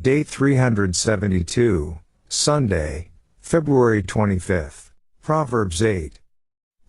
Day 372, Sunday, February 25th. Proverbs 8.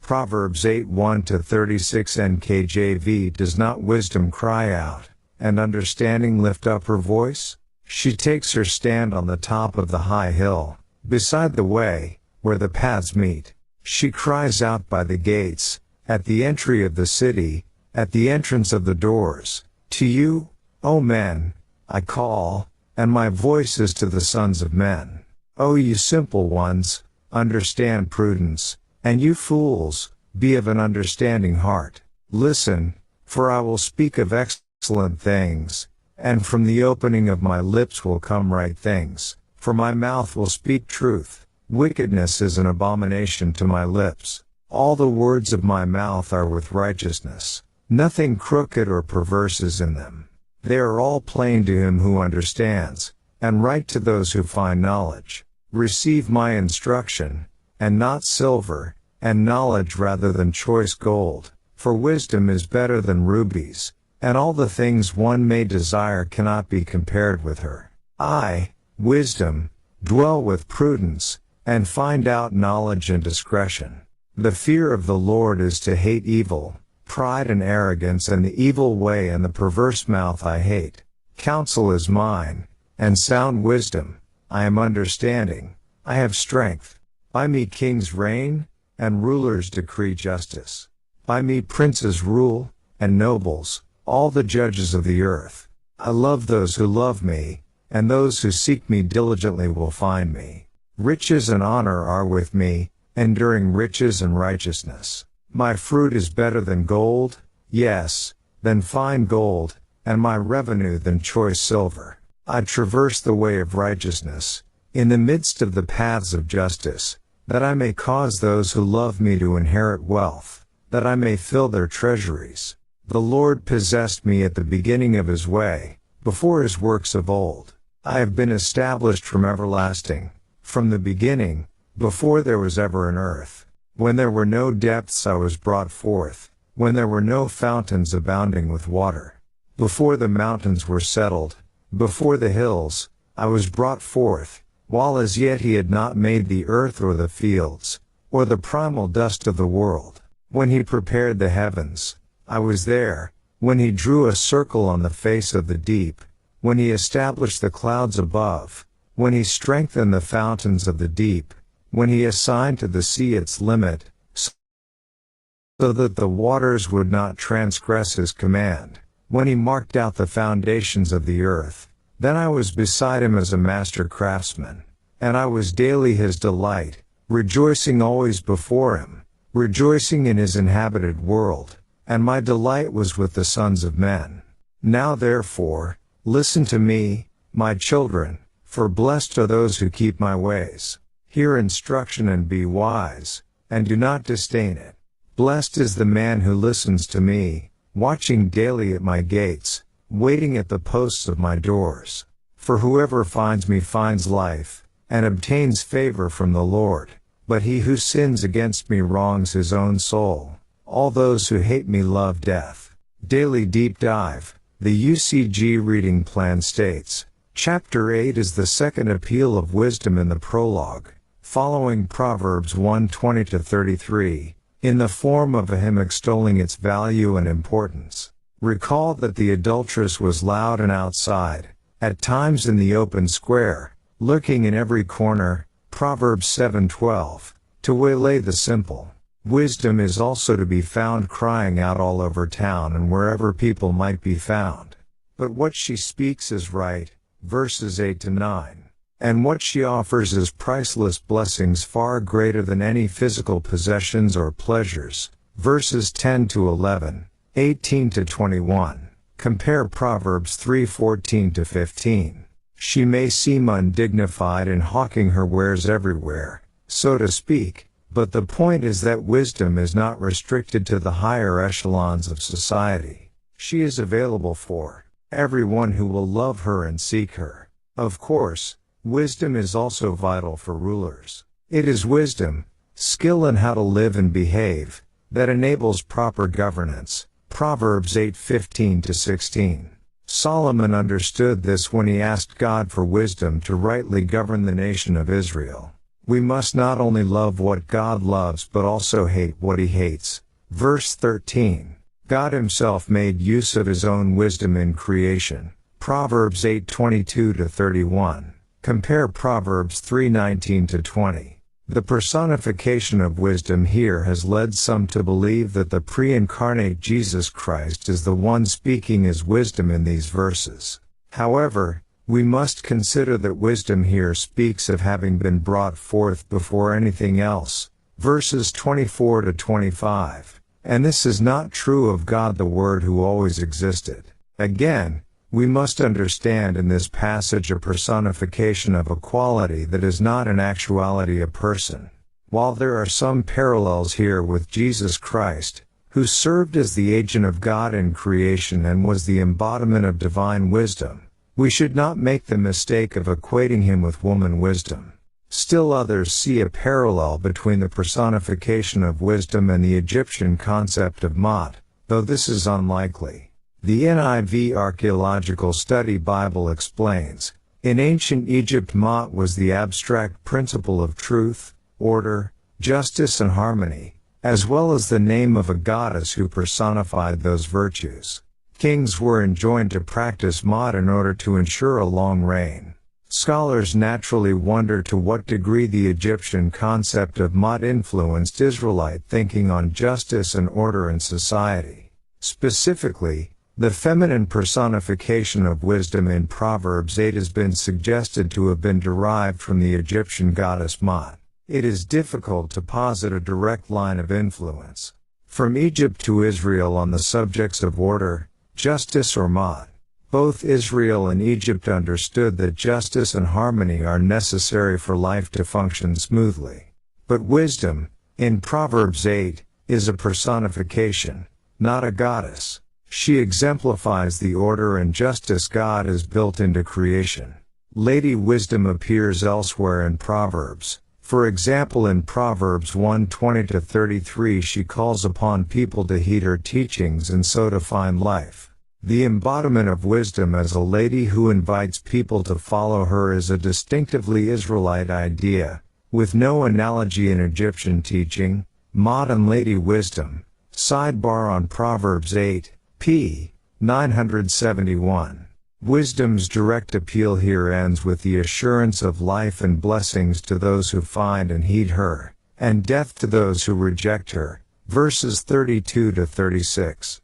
Proverbs 8 1-36 NKJV. Does not wisdom cry out, and understanding lift up her voice? She takes her stand on the top of the high hill, beside the way, where the paths meet. She cries out by the gates, at the entry of the city, at the entrance of the doors. To you, O men, I call, and my voice is to the sons of men. O you simple ones, understand prudence, and you fools, be of an understanding heart. Listen, for I will speak of excellent things, and from the opening of my lips will come right things, for my mouth will speak truth. Wickedness is an abomination to my lips. All the words of my mouth are with righteousness. Nothing crooked or perverse is in them. They are all plain to him who understands, and right to those who find knowledge. Receive my instruction, and not silver, and knowledge rather than choice gold, for wisdom is better than rubies, and all the things one may desire cannot be compared with her. I, wisdom, dwell with prudence, and find out knowledge and discretion. The fear of the Lord is to hate evil, pride and arrogance and the evil way and the perverse mouth I hate. Counsel is mine, and sound wisdom, I am understanding, I have strength. By me kings reign, and rulers decree justice. By me princes rule, and nobles, all the judges of the earth. I love those who love me, and those who seek me diligently will find me. Riches and honor are with me, enduring riches and righteousness. My fruit is better than gold, yes, than fine gold, and my revenue than choice silver. I traverse the way of righteousness, in the midst of the paths of justice, that I may cause those who love me to inherit wealth, that I may fill their treasuries. The Lord possessed me at the beginning of his way, before his works of old. I have been established from everlasting, from the beginning, before there was ever an earth. When there were no depths I was brought forth, when there were no fountains abounding with water. Before the mountains were settled, before the hills, I was brought forth, while as yet he had not made the earth or the fields, or the primal dust of the world. When he prepared the heavens, I was there, when he drew a circle on the face of the deep, when he established the clouds above, when he strengthened the fountains of the deep, when he assigned to the sea its limit, so that the waters would not transgress his command, when he marked out the foundations of the earth. Then I was beside him as a master craftsman, and I was daily his delight, rejoicing always before him, rejoicing in his inhabited world, and my delight was with the sons of men. Now therefore, listen to me, my children, for blessed are those who keep my ways. Hear instruction and be wise, and do not disdain it. Blessed is the man who listens to me, watching daily at my gates, waiting at the posts of my doors. For whoever finds me finds life, and obtains favor from the Lord. But he who sins against me wrongs his own soul. All those who hate me love death. Daily Deep Dive. The UCG reading plan states, Chapter 8 is the second appeal of wisdom in the prologue, following Proverbs 1:20-33, in the form of a hymn extolling its value and importance. Recall that the adulteress was loud and outside, at times in the open square, lurking in every corner, Proverbs 7:12, to waylay the simple. Wisdom is also to be found crying out all over town and wherever people might be found. But what she speaks is right, verses 8-9. And what she offers is priceless blessings far greater than any physical possessions or pleasures, verses 10-11, 18-21. Compare Proverbs 3:14-15. She may seem undignified in hawking her wares everywhere, so to speak, but the point is that wisdom is not restricted to the higher echelons of society. She is available for everyone who will love her and seek her. Of course, wisdom is also vital for rulers. It is wisdom, skill in how to live and behave, that enables proper governance. Proverbs 8:15-16. Solomon understood this when he asked God for wisdom to rightly govern the nation of Israel. We must not only love what God loves but also hate what he hates. Verse 13. God himself made use of his own wisdom in creation. Proverbs 8:22-31. Compare Proverbs 3:19-20. The personification of wisdom here has led some to believe that the pre-incarnate Jesus Christ is the one speaking as wisdom in these verses. However, we must consider that wisdom here speaks of having been brought forth before anything else. Verses 24-25. And this is not true of God the Word who always existed. Again, we must understand in this passage a personification of a quality that is not in actuality a person. While there are some parallels here with Jesus Christ, who served as the agent of God in creation and was the embodiment of divine wisdom, we should not make the mistake of equating him with woman wisdom. Still others see a parallel between the personification of wisdom and the Egyptian concept of Mot, though this is unlikely. The NIV Archaeological Study Bible explains, in ancient Egypt Mot was the abstract principle of truth, order, justice and harmony, as well as the name of a goddess who personified those virtues. Kings were enjoined to practice Mot in order to ensure a long reign. Scholars naturally wonder to what degree the Egyptian concept of Mot influenced Israelite thinking on justice and order in society. Specifically, the feminine personification of wisdom in Proverbs 8 has been suggested to have been derived from the Egyptian goddess Mot. It is difficult to posit a direct line of influence from Egypt to Israel on the subjects of order, justice or Mot. Both Israel and Egypt understood that justice and harmony are necessary for life to function smoothly. But wisdom, in Proverbs 8, is a personification, not a goddess. She exemplifies the order and justice God has built into creation. Lady Wisdom appears elsewhere in Proverbs. For example, in Proverbs 1:20-33 she calls upon people to heed her teachings and so to find life. The embodiment of wisdom as a lady who invites people to follow her is a distinctively Israelite idea, with no analogy in Egyptian teaching. Mot and Lady Wisdom. Sidebar on Proverbs 8. p. 971. Wisdom's direct appeal here ends with the assurance of life and blessings to those who find and heed her, and death to those who reject her. Verses 32-36.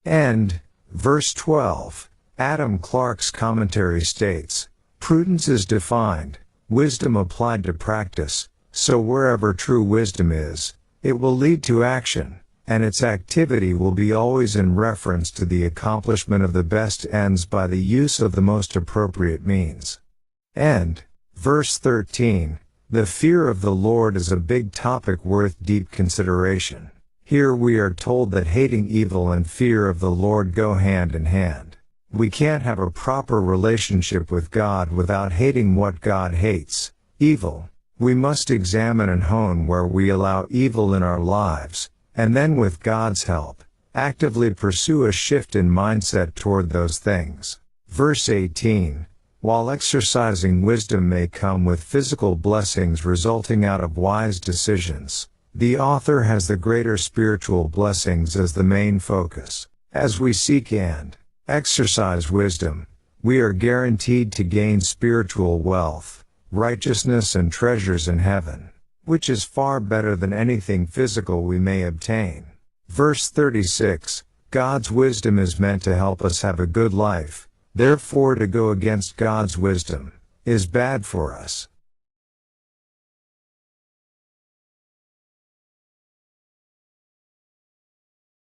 End. Verse 12. Adam Clarke's commentary states, prudence is defined, wisdom applied to practice, so wherever true wisdom is, it will lead to action, and its activity will be always in reference to the accomplishment of the best ends by the use of the most appropriate means. End. Verse 13. The fear of the Lord is a big topic worth deep consideration. Here we are told that hating evil and fear of the Lord go hand in hand. We can't have a proper relationship with God without hating what God hates, evil. We must examine and hone where we allow evil in our lives, and then with God's help, actively pursue a shift in mindset toward those things. Verse 18. While exercising wisdom may come with physical blessings resulting out of wise decisions, the author has the greater spiritual blessings as the main focus. As we seek and exercise wisdom, we are guaranteed to gain spiritual wealth, righteousness and treasures in heaven, which is far better than anything physical we may obtain. Verse 36. God's wisdom is meant to help us have a good life, therefore to go against God's wisdom is bad for us.